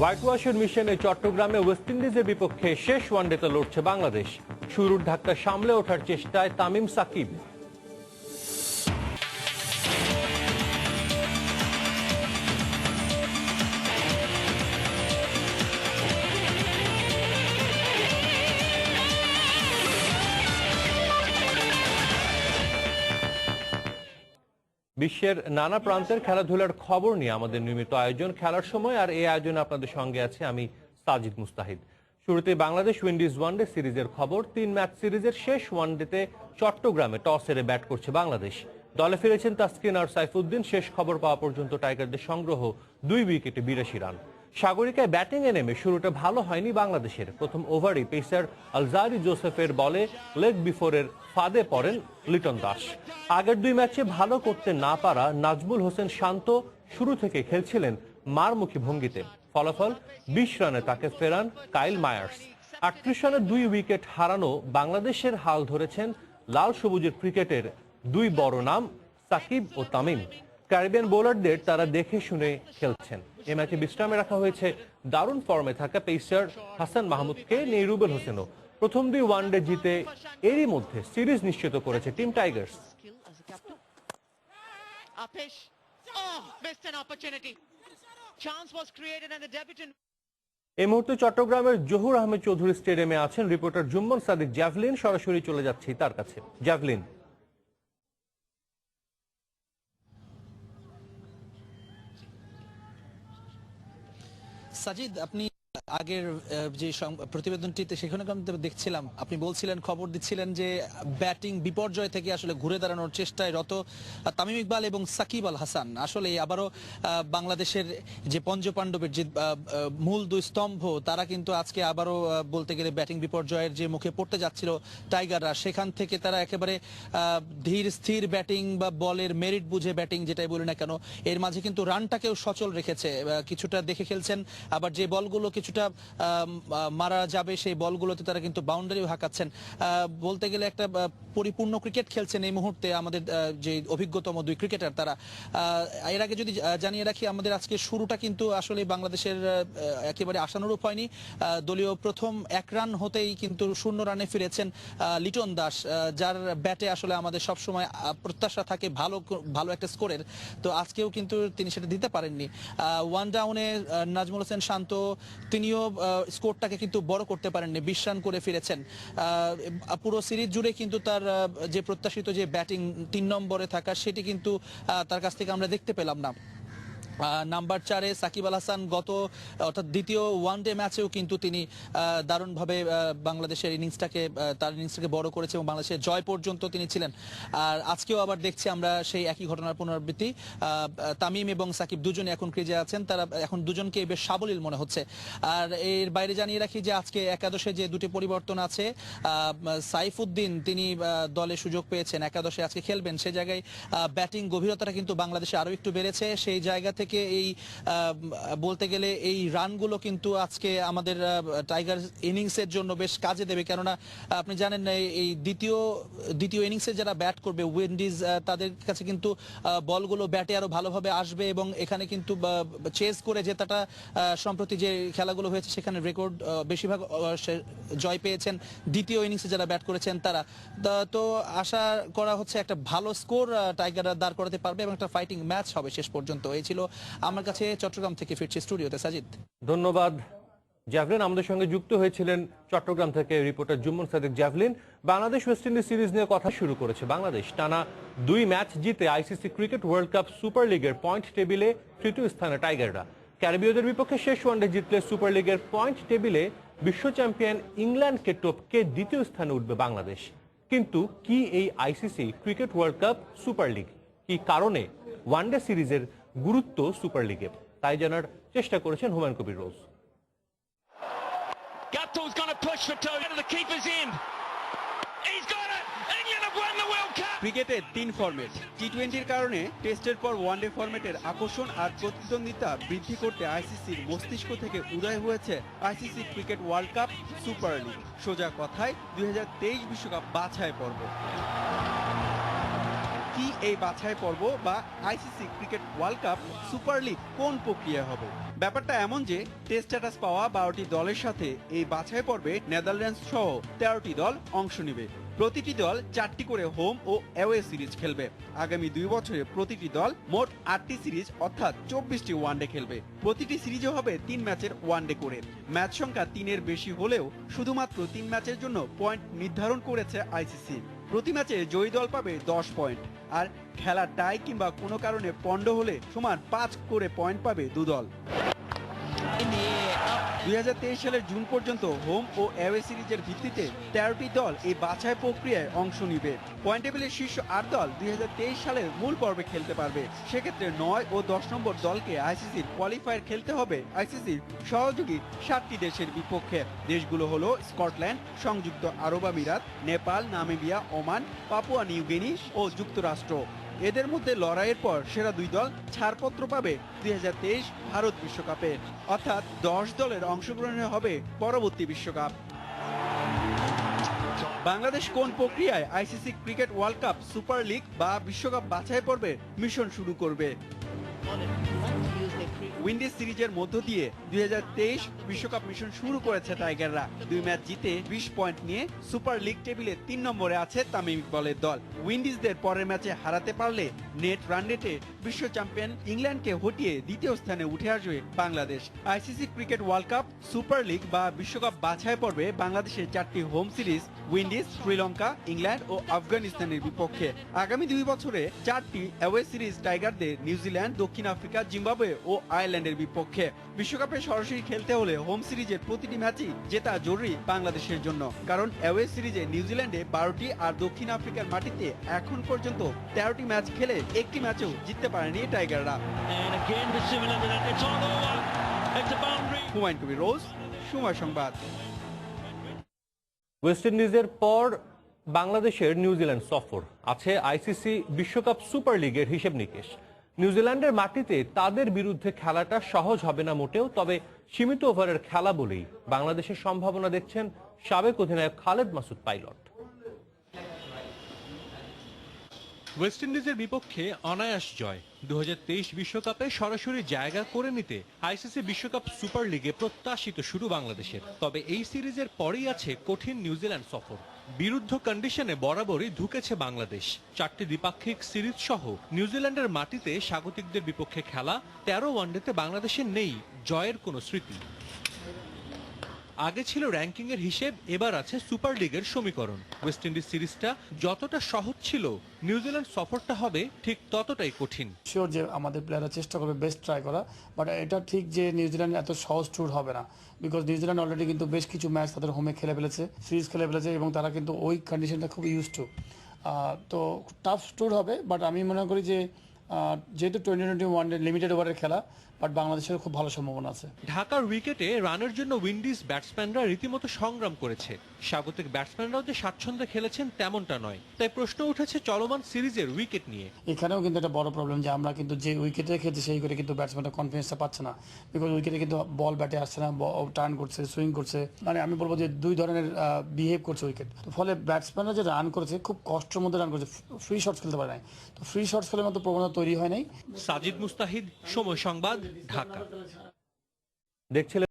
White ওয়াশের মিশনে চট্টগ্রামে ওয়েস্ট ইন্ডিজের বিপক্ষে শেষ ওয়ানডেতে লড়ছে বাংলাদেশ। শুরুর ধাক্কা সামলে ওঠার চেষ্টায় তামিম সাকিব। বিশ্বের নানা প্রান্তের খেলাধুলার খবর নিয়ে আমাদের নিয়মিত আয়োজন খেলার সময়, আর এই আয়োজনে আপনাদের সঙ্গে আছে আমি সাজিদ মুস্তাহিদ। শুরুতে বাংলাদেশ উইন্ডিজ ওয়ানডে সিরিজের খবর। 3 ম্যাচ সিরিজের শেষ ওয়ানডেতে চট্টগ্রামে টস হেরে ব্যাট করছে বাংলাদেশ। দলে ফিরেছেন তাসকিন আর সাইফুদ্দিন। শেষ খবর পাওয়া পর্যন্ত টাইগারদের সংগ্রহ 2 উইকেটে 82 রান। সাগরিকায় ব্যাটিংয়ে নেমে শুরুটা ভালো হয়নি বাংলাদেশের। প্রথম ওভারই পেসার আলজারি জোসেফের বলে লেগ বিফোরের ফাঁদে পড়েন লিটন দাস। আগের 2 ম্যাচে ভালো করতে না পারা নাজমুল হোসেন শান্ত শুরু থেকে খেলছিলেন মারমুখী ভঙ্গিতে। ফলাফল 20 রানে তাকে ফেরান কাইল মায়ার্স। 38 রানে 2 উইকেট হারানো বাংলাদেশের হাল ধরেছেন লাল সবুজের ক্রিকেটের 2 বড় নাম সাকিব ও তামিম। ক্যারিবিয়ান বোলারদের তারা দেখে শুনে খেলছেন। এ ম্যাচে বিশ্রামে রাখা হয়েছে দারুণ ফর্মে থাকা পেসার হাসান মাহমুদকে, নেই রুবেল হোসেনও। প্রথম 2 ওয়ানডে জিতে এরই মধ্যে সিরিজ নিশ্চিত করেছে টিম টাইগার্স। এই মুহূর্তে চট্টগ্রামের জহুর আহমেদ চৌধুরী স্টেডিয়ামে আছেন রিপোর্টার জুম্মন সাদিক জ্যাভলিন। সরাসরি চলে যাচ্ছি তার কাছে। জ্যাভলিন, সাজিদ, আপনি আগের যে প্রতিবেদনটিতে সেখানে দেখছিলাম আপনি বলছিলেন, খবর দিচ্ছিলেন যে ব্যাটিং বিপর্যয় থেকে আসলে ঘুরে দাঁড়ানোর চেষ্টায় রত তামিম ইকবাল এবং সাকিব আল হাসান। আসলে আবারও বাংলাদেশের যে পঞ্চপাণ্ডবের যে মূল 2 স্তম্ভ, তারা কিন্তু আজকে আবারও বলতে গেলে ব্যাটিং বিপর্যয়ের যে মুখে পড়তে যাচ্ছিল টাইগাররা, সেখান থেকে তারা একেবারে ধীর স্থির ব্যাটিং বা বলের মেরিট বুঝে ব্যাটিং যেটাই বলি না কেন, এর মাঝে কিন্তু রানটাকেও সচল রেখেছে। কিছুটা দেখে খেলছেন, আবার যে বলগুলো কিছুটা মারা যাবে সেই বলগুলোতে তারা কিন্তু বাউন্ডারিও হাঁকাচ্ছেন। বলতে গেলে একটা পরিপূর্ণ ক্রিকেট খেলছেন এই মুহূর্তে আমাদের যে অভিজ্ঞতম 2 ক্রিকেটার তারা। এর আগে যদি জানিয়ে রাখি, আমাদের আজকে শুরুটা কিন্তু আসলে বাংলাদেশের একেবারে আশানুরূপ হয়নি। দলীয় প্রথম 1 রান হতেই কিন্তু 0 রানে ফিরেছেন লিটন দাস, যার ব্যাটে আসলে আমাদের সবসময় প্রত্যাশা থাকে ভালো একটা স্কোরের। তো আজকেও কিন্তু তিনি সেটা দিতে পারেননি। 1 ডাউনে নাজমুল হোসেন শান্ত তিনিও স্কোরটাকে কিন্তু বড় করতে পারেননি, 20 রান করে ফিরেছেন। পুরো সিরিজ জুড়ে কিন্তু তার যে প্রত্যাশিত যে ব্যাটিং 3 নম্বরে থাকা, সেটি কিন্তু তার কাছ থেকে আমরা দেখতে পেলাম না। নাম্বার 4-এ সাকিব আল হাসান অর্থাৎ দ্বিতীয় ওয়ানডে ম্যাচেও কিন্তু তিনি দারুণভাবে বাংলাদেশের তার ইনিংসটাকে বড় করেছে এবং বাংলাদেশের জয় পর্যন্ত তিনি ছিলেন। আর আজকেও আবার দেখছি আমরা সেই একই ঘটনার পুনরাবৃত্তি। তামিম এবং সাকিব দুজনে এখন ক্রিজে আছেন, তারা এখন দুজনকে বেশ সাবলীল মনে হচ্ছে। আর এর বাইরে জানিয়ে রাখি যে আজকে একাদশে যে 2টি পরিবর্তন আছে, সাইফুদ্দিন তিনি দলে সুযোগ পেয়েছেন, একাদশে আজকে খেলবেন। সে জায়গায় ব্যাটিং গভীরতাটা কিন্তু বাংলাদেশে আরো একটু বেড়েছে। সেই জায়গা থেকে এই বলতে গেলে এই রানগুলো কিন্তু আজকে আমাদের টাইগার ইনিংসের জন্য বেশ কাজে দেবে। কেননা আপনি জানেন এই দ্বিতীয় ইনিংসে যারা ব্যাট করবে উইন্ডিজ, তাদের কাছে কিন্তু বলগুলো ব্যাটে আরো ভালোভাবে আসবে এবং এখানে কিন্তু চেস করে জেতাটা, সম্প্রতি যে খেলাগুলো হয়েছে সেখানে রেকর্ড বেশিরভাগ জয় পেয়েছেন দ্বিতীয় ইনিংসে যারা ব্যাট করেছেন তারা। তো আশা করা হচ্ছে একটা ভালো স্কোর টাইগাররা দাঁড় করাতে পারবে এবং একটা ফাইটিং ম্যাচ হবে শেষ পর্যন্ত। এই ছিল আমার কাছে। চট্টগ্রাম থেকে ফিরছি স্টুডিওতে। সাজিদ, ধন্যবাদ জ্যাভলিন। আমাদের সঙ্গে যুক্ত হয়েছিলেন চট্টগ্রাম থেকে রিপোর্টার জুম্মন সাদিক জ্যাভলিন। বাংলাদেশ ওয়েস্ট ইন্ডিজ সিরিজ নিয়ে কথা শুরু করেছে বাংলাদেশ। টানা 2 ম্যাচ জিতে ICC cricket world cup super লিগের পয়েন্ট টেবিলে 3য় স্থানে টাইগাররা। ক্যারিবীয়দের বিপক্ষে শেষ ওয়ানডে জিতলে সুপার লিগের পয়েন্ট টেবিলে বিশ্ব চ্যাম্পিয়ন ইংল্যান্ডকে টপকে 2য় স্থানে উঠবে বাংলাদেশ। কিন্তু কি এই ICC cricket world cup super league, কি কারণে ওয়ানডে সিরিজের গুরুত্ব সুপার লিগে, তাই জানার চেষ্টা করেছেন হুমায়ুন কবির রোজ। ক্রিকেটে 3 ফরম্যাট। টি20-র কারণে টেস্টের পর ওয়ানডে ফরম্যাটের আকর্ষণ আর প্রতিদ্বন্দ্বিতা বৃদ্ধি করতে আইসিসির মস্তিষ্ক থেকে উদয় হয়েছে ICC cricket world cup super league. সোজা কথায় 2023 বিশ্বকাপ বাছাই পর্ব। কি এই বাছাই পর্ব বা ICC cricket world cup super league কোন প্রক্রিয়া হবে? ব্যাপারটা এমন যে টেস্ট স্ট্যাটাস পাওয়া 12টি দলের সাথে এই বাছাই পর্বে নেদারল্যান্ডস সহ 13টি দল অংশ নেবে। প্রতিটি দল 4টি করে হোম ও অ্যাওয়ে সিরিজ খেলবে। আগামী 2 বছরে প্রতিটি দল মোট 8টি সিরিজ অর্থাৎ 24টি ওয়ানডে খেলবে। প্রতিটি সিরিজে হবে 3 ম্যাচের ওয়ানডে করে। ম্যাচ সংখ্যা 3-এর বেশি হলেও শুধুমাত্র 3 ম্যাচের জন্য পয়েন্ট নির্ধারণ করেছে আইসিসি। প্রতি ম্যাচে জয়ী দল পাবে 10 পয়েন্ট, আর খেলা টাই কিংবা কোনো কারণে পন্ড হলে সমান 5 করে পয়েন্ট পাবে 2 দল। 2023 সালের জুন পর্যন্ত হোম ও অ্যাওয়ে সিরিজের ভিত্তিতে 13টি দল এই বাছাই প্রক্রিয়ায় অংশ নিবে। পয়েন্ট টেবিলের শীর্ষ 8 দল 2023 সালের মূল পর্বে খেলতে পারবে। সেক্ষেত্রে 9 ও 10 নম্বর দলকে আইসিসির কোয়ালিফায়ার খেলতে হবে আইসিসির সহযোগী 7টি দেশের বিপক্ষে। দেশগুলো হলো স্কটল্যান্ড, সংযুক্ত আরব আমিরাত, Nepal, Namibia, Oman, Papua New Guinea ও যুক্তরাষ্ট্র। এদের মধ্যে লড়াইয়ের পর সেরা 2 দল ছাড়পত্র পাবে 2023 ভারত বিশ্বকাপে, অর্থাৎ 10 দলের অংশগ্রহণে হবে পরবর্তী বিশ্বকাপ। বাংলাদেশ কোন প্রক্রিয়ায় ICC cricket world cup super league বা বিশ্বকাপ বাছাই পর্বের মিশন শুরু করবে? উইন্ডিজ সিরিজের মধ্য দিয়ে 2023 বিশ্বকাপ মিশন শুরু করেছে টাইগাররা। 2 ম্যাচ জিতে 20 পয়েন্ট নিয়ে সুপার লিগ টেবিলে 3 নম্বরে আছে তামিম ইকবালের দল। উইন্ডিজদের পরের ম্যাচে হারাতে পারলে নেট রান রেটে বিশ্ব চ্যাম্পিয়ন ইংল্যান্ডকে হটিয়ে দ্বিতীয় স্থানে উঠে আসবে Bangladesh. ICC cricket world cup super league বা বিশ্বকাপ বাছাই পর্বে বাংলাদেশের 4টি home series Windies, Sri Lanka, England ও আফগানিস্তানের বিপক্ষে। আগামী 2 বছরে 4টি অ্যাওয়ে সিরিজ টাইগারদের নিউজিল্যান্ড, দক্ষিণ আফ্রিকা, জিম্বাবুয়ে ও আয়ারল্যান্ডের বিপক্ষে। বিশ্বকাপে সরাসরি খেলতে হলে হোম সিরিজের প্রতিটি ম্যাচই জেতা জরুরি বাংলাদেশের জন্য, কারণ অ্যাওয়ে সিরিজে নিউজিল্যান্ডে 12টি আর দক্ষিণ আফ্রিকার মাটিতে এখন পর্যন্ত 13টি ম্যাচ খেলে একটি ম্যাচও জিততে পারেনি টাইগাররা। হুমায়ুন কবির রোজ, সময় সংবাদ। ওয়েস্ট ইন্ডিজের পর বাংলাদেশের নিউজিল্যান্ড সফর, আছে আইসিসি বিশ্বকাপ সুপার লিগের হিসেব নিকেশ। নিউজিল্যান্ডের মাটিতে তাদের বিরুদ্ধে খেলাটা সহজ হবে না মোটেও, তবে সীমিত ওভারের খেলা বলেই বাংলাদেশের সম্ভাবনা দেখছেন সাবেক অধিনায়ক খালেদ মাসুদ পাইলট। ওয়েস্ট ইন্ডিজের বিপক্ষে অনায়াস জয়। 2023 বিশ্বকাপে সরাসরি জায়গা করে নিতে আইসিসি বিশ্বকাপ সুপার লিগে প্রত্যাশিত শুরু বাংলাদেশের। তবে এই সিরিজের পরেই আছে কঠিন নিউজিল্যান্ড সফর। বিরুদ্ধ কন্ডিশনে বরাবরই ঢুকেছে বাংলাদেশ। 4টি দ্বিপাক্ষিক সিরিজ সহ নিউজিল্যান্ডের মাটিতে স্বাগতিকদের বিপক্ষে খেলা 13 ওয়ানডেতে বাংলাদেশের নেই জয়ের কোনো স্মৃতি। আগে ছিল র্যাঙ্কিং এর হিসেব, এবার আছে সুপার লিগের সমীকরণ। ওয়েস্ট ইন্ডিজ সিরিজটা যতটা সহজ ছিল, নিউজিল্যান্ড সফরটা হবে ঠিক ততটাই কঠিন। শিওর যে আমাদের প্লেয়াররা চেষ্টা করবে বেস্ট ট্রাই করা, বাট এটা ঠিক যে নিউজিল্যান্ড এত সহজ ট্যুর হবে না, বিকজ নিউজিল্যান্ড অলরেডি কিন্তু বেশ কিছু ম্যাচ তাদের হোমে খেলে ফেলেছে, সিরিজ খেলে ফেলেছে, এবং তারা কিন্তু ওই কন্ডিশনটা খুব ইউজ টু। তো টাফ ট্যুর হবে, বাট আমি মনে করি যে যেহেতু 2021 লিমিটেড ওভারের খেলা, বাট বাংলাদেশের খুব ভালো সম্ভাবনা আছে। ঢাকার উইকেটে রানের জন্য উইন্ডিজ ব্যাটসম্যানরা রীতিমতো সংগ্রাম করেছে। স্বাগতিক ব্যাটসম্যানরাও যে স্বাচ্ছন্দ্যে খেলেছেন তেমনটা নয়, তাই প্রশ্ন উঠেছে চলমান সিরিজের উইকেট নিয়ে। এখানেও কিন্তু একটা বড় প্রবলেম যে আমরা কিন্তু যে উইকেটে খেলছি সেই করে কিন্তু ব্যাটসম্যানটা কনফিডেন্সটা পাচ্ছে না, বিকজ উইকেটে কিন্তু বল ব্যাটে আসছে না, টার্ন করছে, সুইং করছে, মানে আমি বলবো যে 2 ধরনের বিহেভ করছে উইকেট। তো ফলে ব্যাটসম্যানরা যে রান করেছে খুব কষ্টের মধ্যে রান করেছে, ফ্রি শটস খেলতে পারে নাই। তো ফ্রি শটস খেলে মতো প্রবণতা তৈরি হয় নাই। সাজিদ মুস্তাহিদ, সময় সংবাদ, ঢাকা। দেখছিলেন